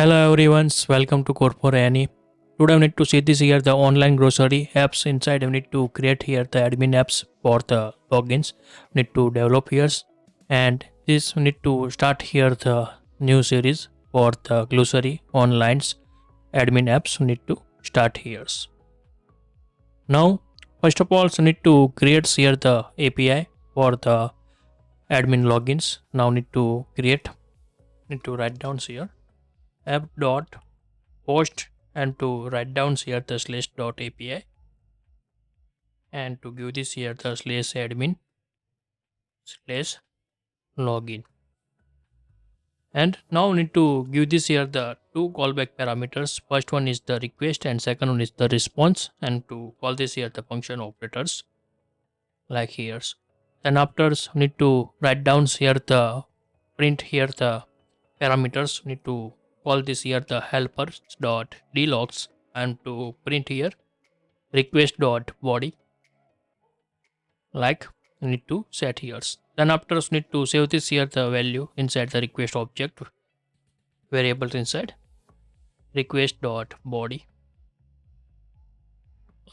Hello everyone, welcome to Code for Any. Today we need to see this here the online grocery apps inside. We need to create here the admin apps for the logins. We need to develop here and this we need to start here the new series for the glossary online's admin apps. We need to start here. Now first of all we need to create here the API for the admin logins. Now need to write down here app dot post and to write down here the slash dot api and to give this here the slash admin slash login, and now we need to give this here the two callback parameters. First one is the request and second one is the response, and to call this here the function operators like here. Then after we need to write down here the print here the parameters. We need to call this here the helpers dot dlogs and to print here request dot body like we need to set here. Then after we need to save this here the value inside the request object variables inside request dot body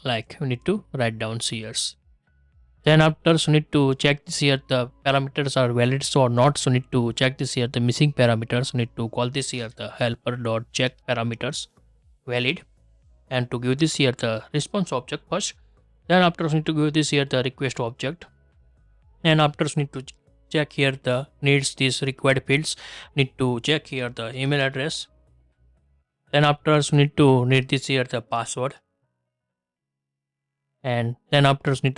like we need to write down here. Then after we need to check this here the parameters are valid or not. So need to check this here the missing parameters. We need to call this here the helper dot check parameters valid and to give this here the response object first. Then after we need to give this here the request object, and after we need to check here the needs these required fields. Need to check here the email address. Then after we need this here the password, and then after we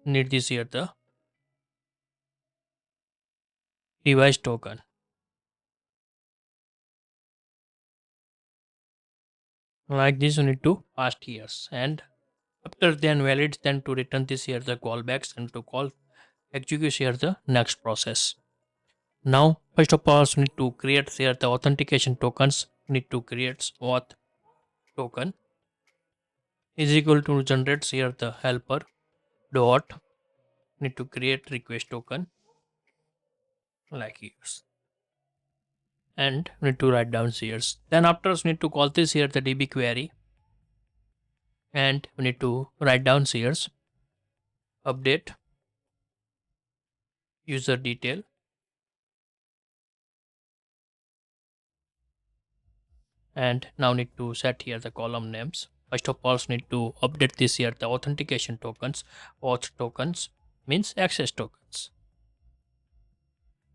need this here the device token. Like this we need to pass here, and after then valid then to return this here the callbacks and to call execute here the next process. Now first of all we need to create here the authentication tokens. We need to create auth token is equal to generates here the helper dot need to create request token like here, and we need to write down here. Then after we need to call this here the db query, and we need to write down here update user detail, and now need to set here the column names. First of all we need to update this here the authentication tokens. Auth tokens means access tokens.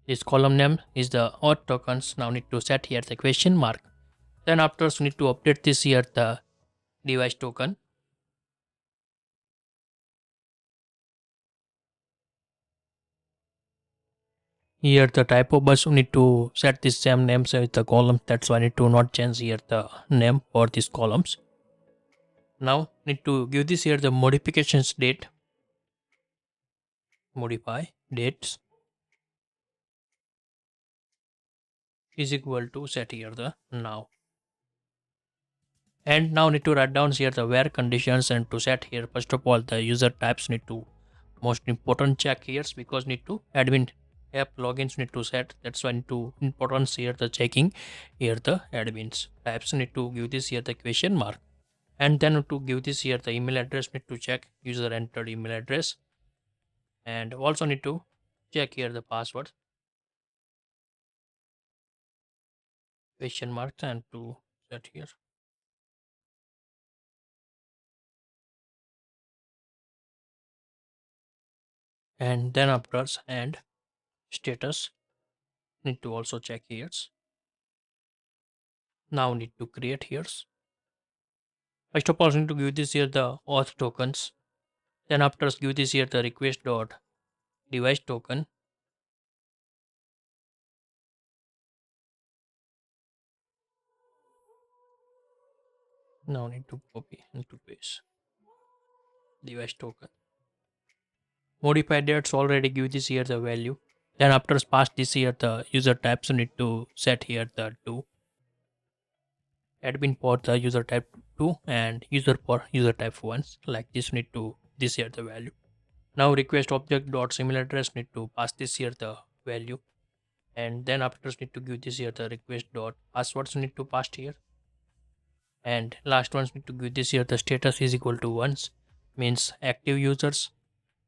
This column name is the auth tokens. Now need to set here the question mark. Then after we need to update this here the device token. Here the typo bus we need to set this same names with the columns. That's why I need to not change here the name for these columns. Now need to give this here the modifications date, modify dates is equal to set here the now, and now need to write down here the where conditions and to set here first of all the user types. Need to most important check here because need to admin app logins need to set. That's why need to importance here the checking here the admins types. Need to give this here the question mark, and then to give this here the email address need to check user entered email address, and also need to check here the password question mark and to set here. And then after and status need to also check here. Now need to create here. First of all need to give this here the auth tokens. Then after give this here the request dot device token. Now need to copy into paste device token. Modify dates already give this here the value. Then after pass this here the user types need to set here the 2 admin for the user type 2 and user for user type 1 like this. Need to this here the value. Now request object dot email address need to pass this here the value, And then after need to give this here the request dot passwords need to pass here, and last ones need to give this here the status is equal to once, means active users.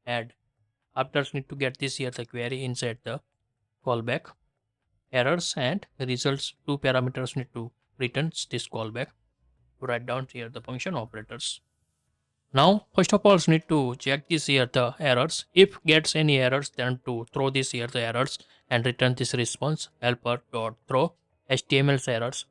And after need to get this here the query inside the callback errors and results, two parameters need to returns this callback to write down here the function operators. Now first of all need to check this here the errors. If gets any errors, then to throw this here the errors and return this response helper dot throw html errors,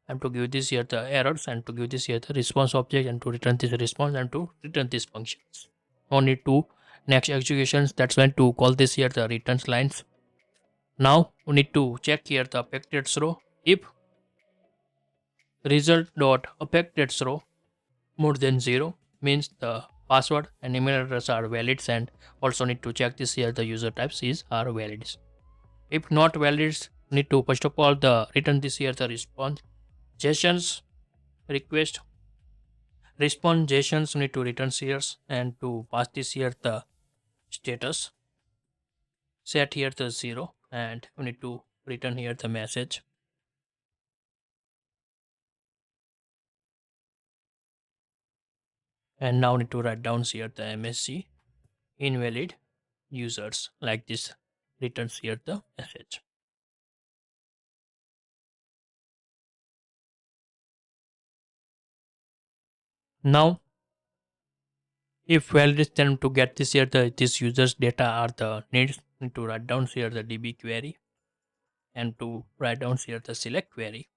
and to give this here the errors and to give this here the response object and to return this response and to return these functions. No need to next executions, that's when to call this here the returns lines. Now we need to check here the affected row. If result dot affected row more than 0, means the password and email address are valid, and also need to check this here the user types is are valid. If not valid, need to first of all the return this here the response JSONs request. Response JSONs need to return here and to pass this here the status, set here the 0, and we need to return here the message. And now need to write down here the MSC invalid users, like this returns here the message. Now if valid, then to get this here the this users data are the needs, need to write down here the db query and to write down here the select query,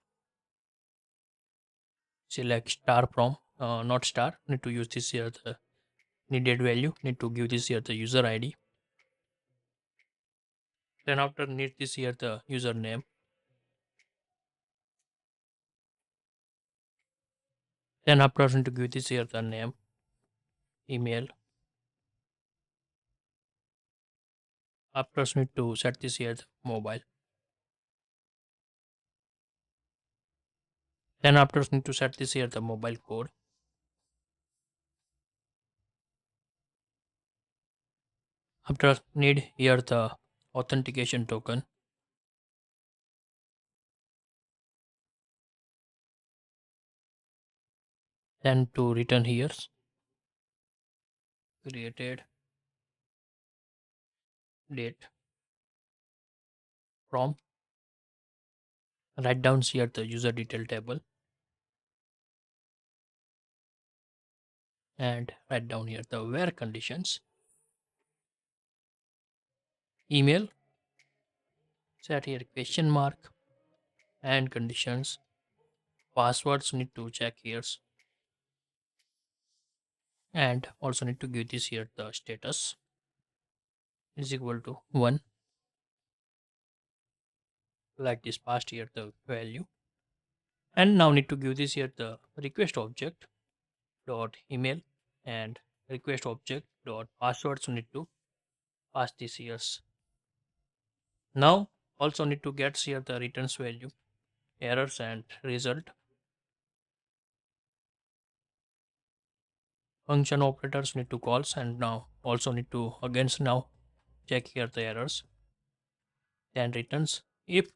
select star from not star, need to use this here the needed value, need to give this here the user id, then after need this here the username, then after need to give this here the name, email, after need to set this here the mobile, then after need to set this here the mobile code, after need here the authentication token, then to return here created date from, write down here the user detail table and write down here the where conditions, email, set here question mark and conditions, passwords need to check here, and also need to give this here the status is equal to 1, like this past here the value, and now need to give this here the request object dot email and request object dot passwords need to pass this here. Now also need to get here the returns value, errors and result, function operators need to calls, and now also need to against now check here the errors, then returns. If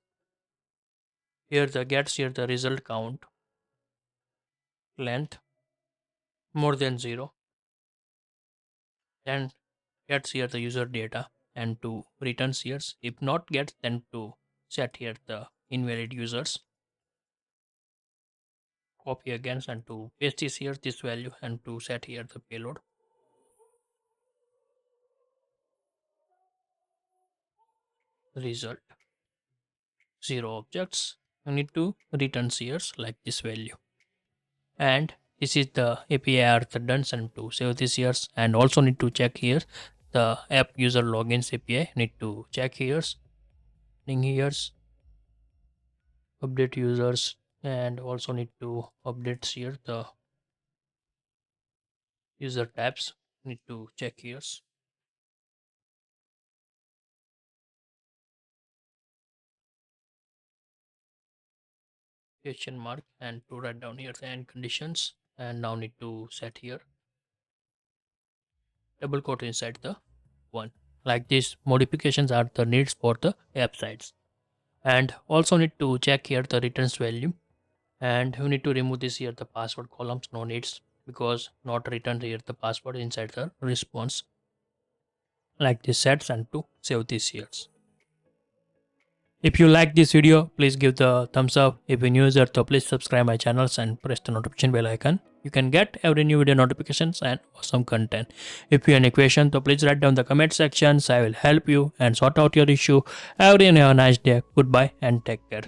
here the gets here the result count length more than 0, then gets here the user data and to returns here. If not gets, then to set here the invalid users, copy again and to paste this here this value and to set here the payload, result 0 objects, you need to return here like this value, and this is the API are the done, and to save this here, and also need to check here the app user logins API, need to check here update users, and also need to update here the user tabs, need to check here, question mark and to write down here the end conditions, and now need to set here double quote inside the 1. Like these modifications are the needs for the app sites. And also need to check here the returns value, and you need to remove this here the password columns, no needs, because not returned here the password inside the response. Like this sets and to save these here. If you like this video, please give the thumbs up. If you're new user, so please subscribe my channels and press the notification bell icon. You can get every new video notifications and awesome content. If you have any question, so please write down the comment sections. I will help you and sort out your issue. Everyone have a nice day. Goodbye and take care.